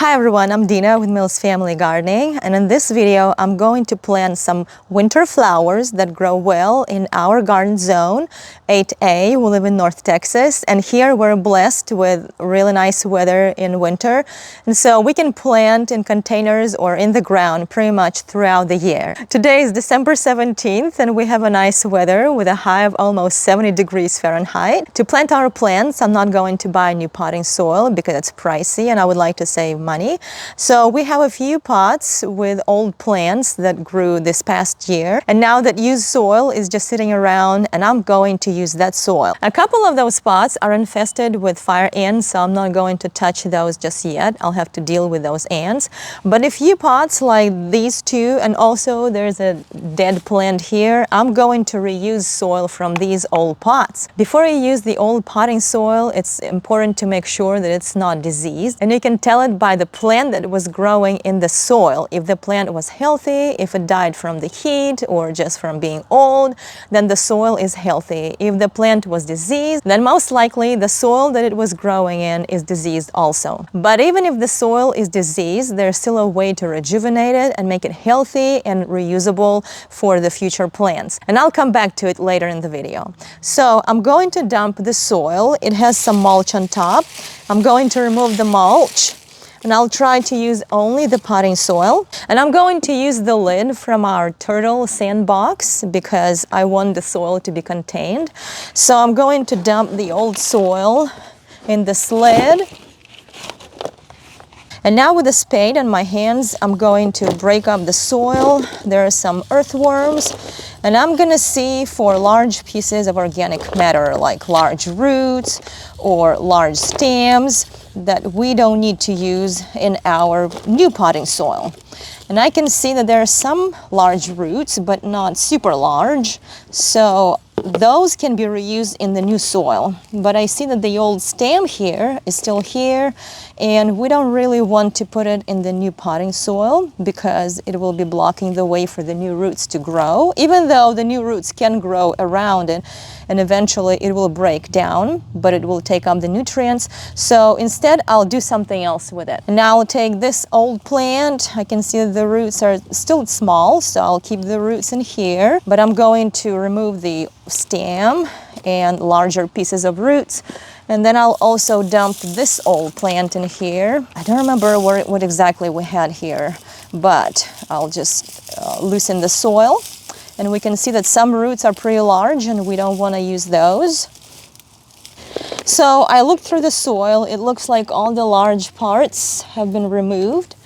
Hi everyone, I'm Dina with Mills Family Gardening, and in this video I'm going to plant some winter flowers that grow well in our garden zone 8A. We live in North Texas, and here we're blessed with really nice weather in winter, and so we can plant in containers or in the ground pretty much throughout the year. Today is December 17th and we have a nice weather with a high of almost 70 degrees Fahrenheit. To plant our plants, I'm not going to buy new potting soil because it's pricey and I would like to save money. So we have a few pots with old plants that grew this past year, and now that used soil is just sitting around and I'm going to use that soil. A couple of those pots are infested with fire ants, so I'm not going to touch those just yet. I'll have to deal with those ants. But a few pots like these two, and also there's a dead plant here, I'm going to reuse soil from these old pots. Before you use the old potting soil, it's important to make sure that it's not diseased, and you can tell it by the plant that was growing in the soil. If the plant was healthy, if it died from the heat or just from being old, then the soil is healthy. If the plant was diseased, then most likely the soil that it was growing in is diseased also. But even if the soil is diseased, there's still a way to rejuvenate it and make it healthy and reusable for the future plants. And I'll come back to it later in the video. So I'm going to dump the soil. It has some mulch on top. I'm going to remove the mulch, and I'll try to use only the potting soil. And I'm going to use the lid from our turtle sandbox because I want the soil to be contained. So I'm going to dump the old soil in this lid. And now with a spade in my hands, I'm going to break up the soil. There are some earthworms, and I'm gonna see for large pieces of organic matter, like large roots or large stems that we don't need to use in our new potting soil. And I can see that there are some large roots, but not super large. So those can be reused in the new soil. But I see that the old stem here is still here, and we don't really want to put it in the new potting soil because it will be blocking the way for the new roots to grow, even though the new roots can grow around it, and eventually it will break down, but it will take up the nutrients. So instead, I'll do something else with it. And now I'll take this old plant. I can see that the roots are still small, so I'll keep the roots in here, but I'm going to remove the stem and larger pieces of roots. And then I'll also dump this old plant in here. I don't remember what exactly we had here, but I'll just loosen the soil. And we can see that some roots are pretty large and we don't want to use those. So I looked through the soil. It looks like all the large parts have been removed,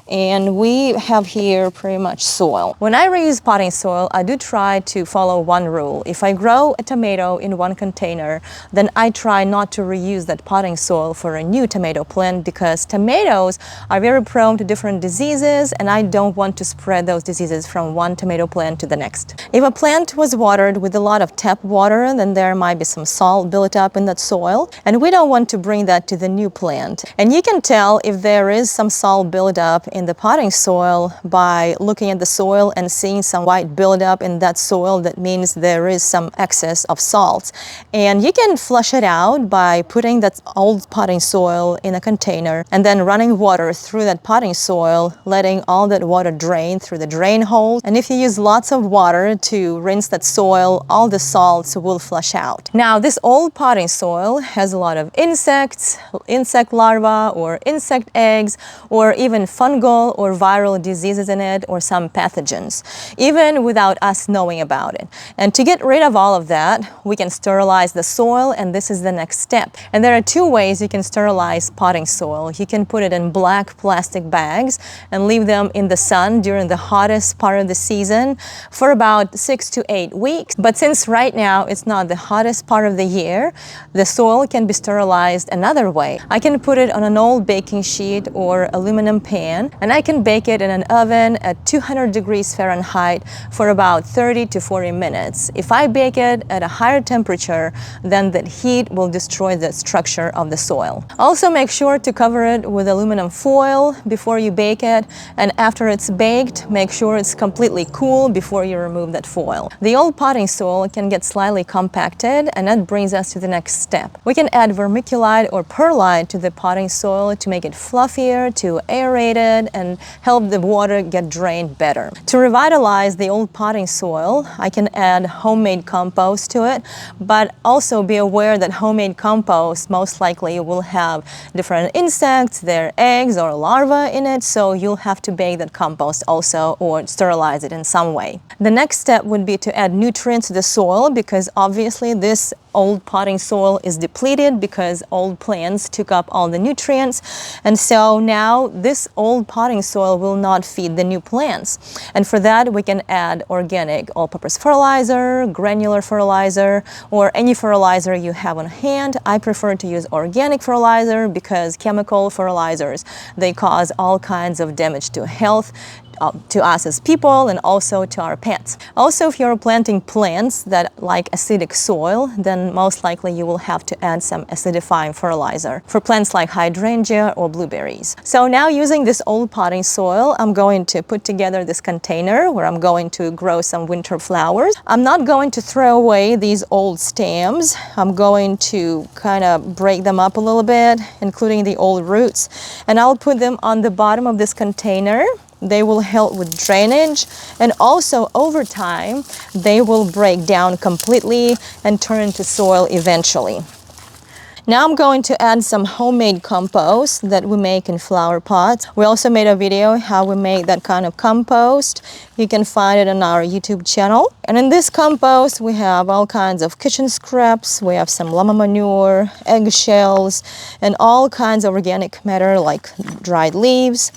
and we have here pretty much soil. When I reuse potting soil, I do try to follow one rule. If I grow a tomato in one container, then I try not to reuse that potting soil for a new tomato plant because tomatoes are very prone to different diseases, and I don't want to spread those diseases from one tomato plant to the next. If a plant was watered with a lot of tap water, then there might be some salt built up in that soil, and we don't want to bring that to the new plant. And you can tell if there is some salt buildup in the potting soil by looking at the soil and seeing some white buildup in that soil. That means there is some excess of salts, and you can flush it out by putting that old potting soil in a container and then running water through that potting soil, letting all that water drain through the drain hole. And if you use lots of water to rinse that soil, all the salts will flush out. Now this old potting soil has a lot of insects, insect larvae or insect eggs, or even fungal or viral diseases in it, or some pathogens, even without us knowing about it. And to get rid of all of that, we can sterilize the soil, and this is the next step. And there are two ways you can sterilize potting soil. You can put it in black plastic bags and leave them in the sun during the hottest part of the season for about 6 to 8 weeks. But since right now it's not the hottest part of the year, the soil can be sterilized another way. I can put it on an old baking sheet or aluminum pan, and I can bake it in an oven at 200 degrees Fahrenheit for about 30 to 40 minutes. If I bake it at a higher temperature, then that heat will destroy the structure of the soil. Also, make sure to cover it with aluminum foil before you bake it, and after it's baked, make sure it's completely cool before you remove that foil. The old potting soil can get slightly compacted, and that brings us to the next step. We can add vermiculite or perlite to the potting soil to make it fluffier, to aerate it, and help the water get drained better. To revitalize the old potting soil, I can add homemade compost to it, but also be aware that homemade compost most likely will have different insects, their eggs or larvae in it, so you'll have to bake that compost also or sterilize it in some way. The next step would be to add nutrients to the soil, because obviously this old potting soil is depleted because old plants took up all the nutrients, and so now this old potting soil will not feed the new plants. And for that we can add organic all-purpose fertilizer, granular fertilizer, or any fertilizer you have on hand. I prefer to use organic fertilizer because chemical fertilizers, they cause all kinds of damage to health, to us as people, and also to our pets. Also, if you're planting plants that like acidic soil, then most likely you will have to add some acidifying fertilizer for plants like hydrangea or blueberries. So now, using this old potting soil, I'm going to put together this container where I'm going to grow some winter flowers. I'm not going to throw away these old stems. I'm going to kind of break them up a little bit, including the old roots, and I'll put them on the bottom of this container. They will help with drainage, and also over time they will break down completely and turn into soil eventually. Now I'm going to add some homemade compost that we make in flower pots. We also made a video how we make that kind of compost. You can find it on our YouTube channel. And in this compost we have all kinds of kitchen scraps, we have some llama manure, eggshells, and all kinds of organic matter like dried leaves.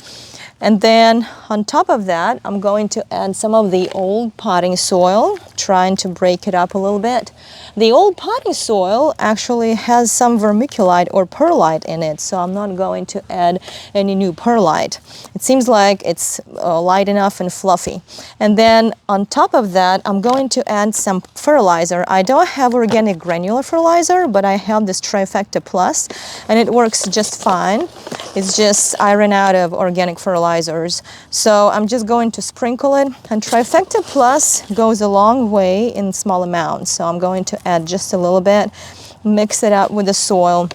And then on top of that, I'm going to add some of the old potting soil, trying to break it up a little bit. The old potting soil actually has some vermiculite or perlite in it, so I'm not going to add any new perlite. It seems like it's light enough and fluffy. And then on top of that, I'm going to add some fertilizer. I don't have organic granular fertilizer, but I have this Trifecta Plus, and it works just fine. It's just I ran out of organic fertilizers, so I'm just going to sprinkle it. And Trifecta Plus goes a long way in small amounts, so I'm going to add just a little bit, mix it up with the soil,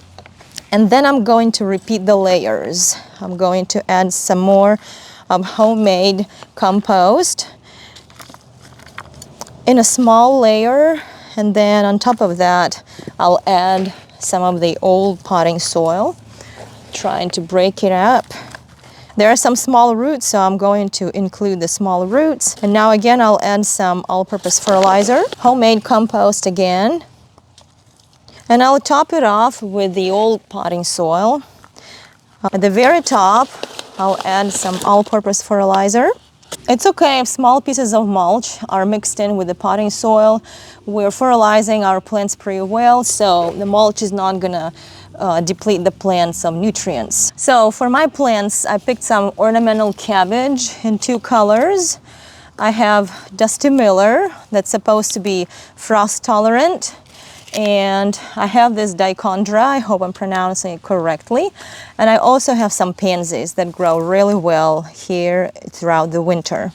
and then I'm going to repeat the layers. I'm going to add some more homemade compost in a small layer, and then on top of that I'll add some of the old potting soil, trying to break it up. There are some small roots, so I'm going to include the small roots. And now again, I'll add some all-purpose fertilizer, homemade compost again. And I'll top it off with the old potting soil. At the very top, I'll add some all-purpose fertilizer. It's okay if small pieces of mulch are mixed in with the potting soil. We're fertilizing our plants pretty well, so the mulch is not gonna deplete the plants of nutrients. So for my plants, I picked some ornamental cabbage in 2 colors. I have Dusty Miller that's supposed to be frost tolerant, and I have this Dichondra, I hope I'm pronouncing it correctly, and I also have some pansies that grow really well here throughout the winter.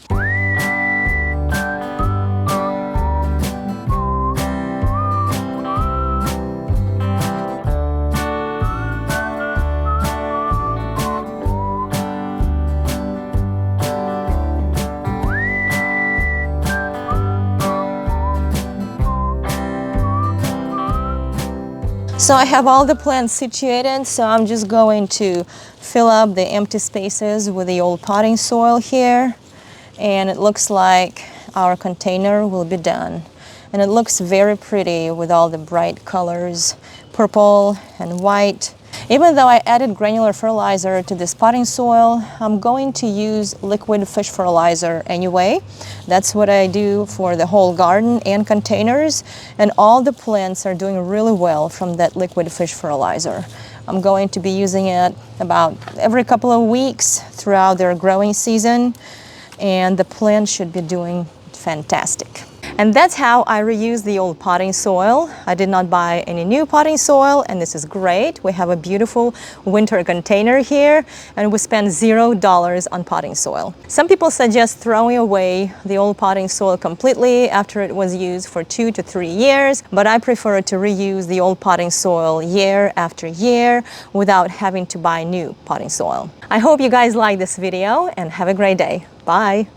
So I have all the plants situated, so I'm just going to fill up the empty spaces with the old potting soil here, and it looks like our container will be done. And it looks very pretty with all the bright colors, purple and white. Even though I added granular fertilizer to this potting soil, I'm going to use liquid fish fertilizer anyway. That's what I do for the whole garden and containers, and all the plants are doing really well from that liquid fish fertilizer. I'm going to be using it about every couple of weeks throughout their growing season, and the plant should be doing fantastic. And that's how I reuse the old potting soil. I did not buy any new potting soil, and this is great. We have a beautiful winter container here, and we spend $0 on potting soil. Some people suggest throwing away the old potting soil completely after it was used for 2 to 3 years, but I prefer to reuse the old potting soil year after year without having to buy new potting soil. I hope you guys like this video, and have a great day. Bye.